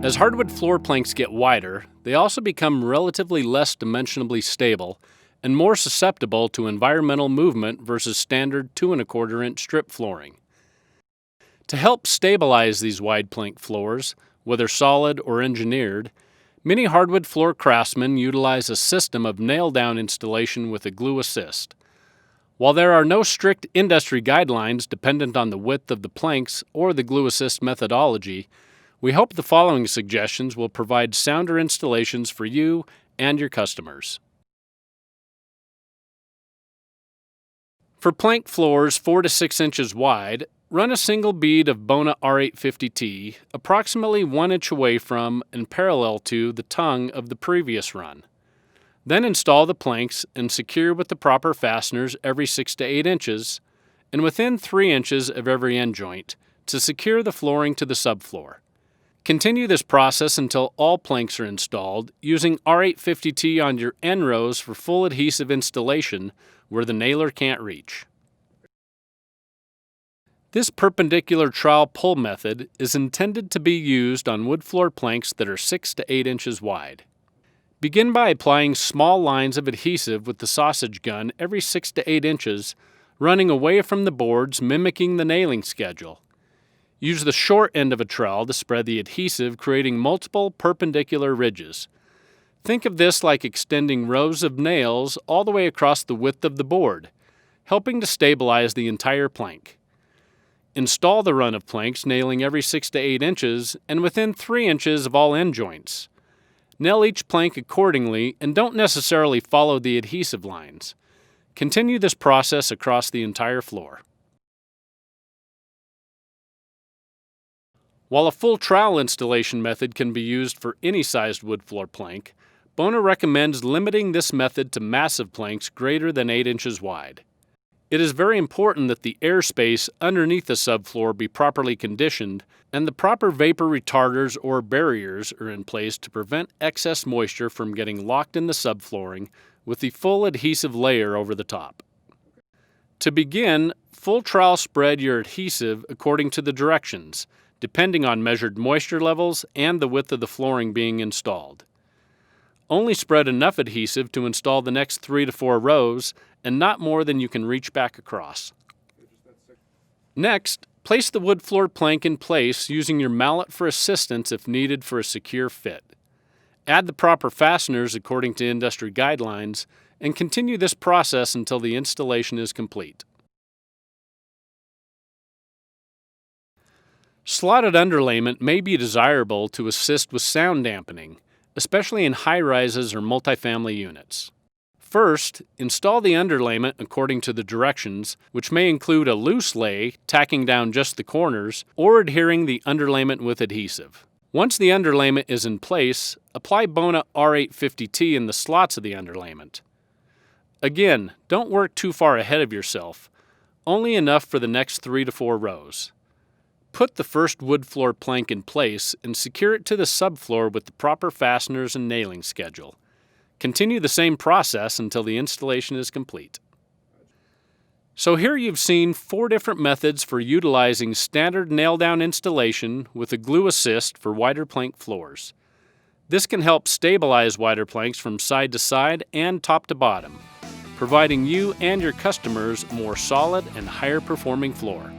As hardwood floor planks get wider, they also become relatively less dimensionally stable and more susceptible to environmental movement versus standard 2 1/4 inch strip flooring. To help stabilize these wide plank floors, whether solid or engineered, many hardwood floor craftsmen utilize a system of nail-down installation with a glue assist. While there are no strict industry guidelines dependent on the width of the planks or the glue assist methodology, we hope the following suggestions will provide sounder installations for you and your customers. For plank floors 4 to 6 inches wide, run a single bead of Bona R850T approximately 1 inch away from and parallel to the tongue of the previous run. Then install the planks and secure with the proper fasteners every 6 to 8 inches and within 3 inches of every end joint to secure the flooring to the subfloor. Continue this process until all planks are installed, using R850T on your end rows for full adhesive installation where the nailer can't reach. This perpendicular trowel pull method is intended to be used on wood floor planks that are 6 to 8 inches wide. Begin by applying small lines of adhesive with the sausage gun every 6 to 8 inches, running away from the boards, mimicking the nailing schedule. Use the short end of a trowel to spread the adhesive, creating multiple perpendicular ridges. Think of this like extending rows of nails all the way across the width of the board, helping to stabilize the entire plank. Install the run of planks, nailing every 6 to 8 inches and within 3 inches of all end joints. Nail each plank accordingly and don't necessarily follow the adhesive lines. Continue this process across the entire floor. While a full trowel installation method can be used for any sized wood floor plank, Bona recommends limiting this method to massive planks greater than 8 inches wide. It is very important that the airspace underneath the subfloor be properly conditioned and the proper vapor retarders or barriers are in place to prevent excess moisture from getting locked in the subflooring with the full adhesive layer over the top. To begin, full trowel spread your adhesive according to the directions, depending on measured moisture levels and the width of the flooring being installed. Only spread enough adhesive to install the next 3 to 4 rows and not more than you can reach back across. Next, place the wood floor plank in place using your mallet for assistance if needed for a secure fit. Add the proper fasteners according to industry guidelines and continue this process until the installation is complete. Slotted underlayment may be desirable to assist with sound dampening, especially in high-rises or multifamily units. First, install the underlayment according to the directions, which may include a loose lay, tacking down just the corners, or adhering the underlayment with adhesive. Once the underlayment is in place, apply Bona R850T in the slots of the underlayment. Again, don't work too far ahead of yourself, only enough for the next 3 to 4 rows. Put the first wood floor plank in place and secure it to the subfloor with the proper fasteners and nailing schedule. Continue the same process until the installation is complete. So here you've seen 4 different methods for utilizing standard nail-down installation with a glue assist for wider plank floors. This can help stabilize wider planks from side to side and top to bottom, providing you and your customers a more solid and higher performing floor.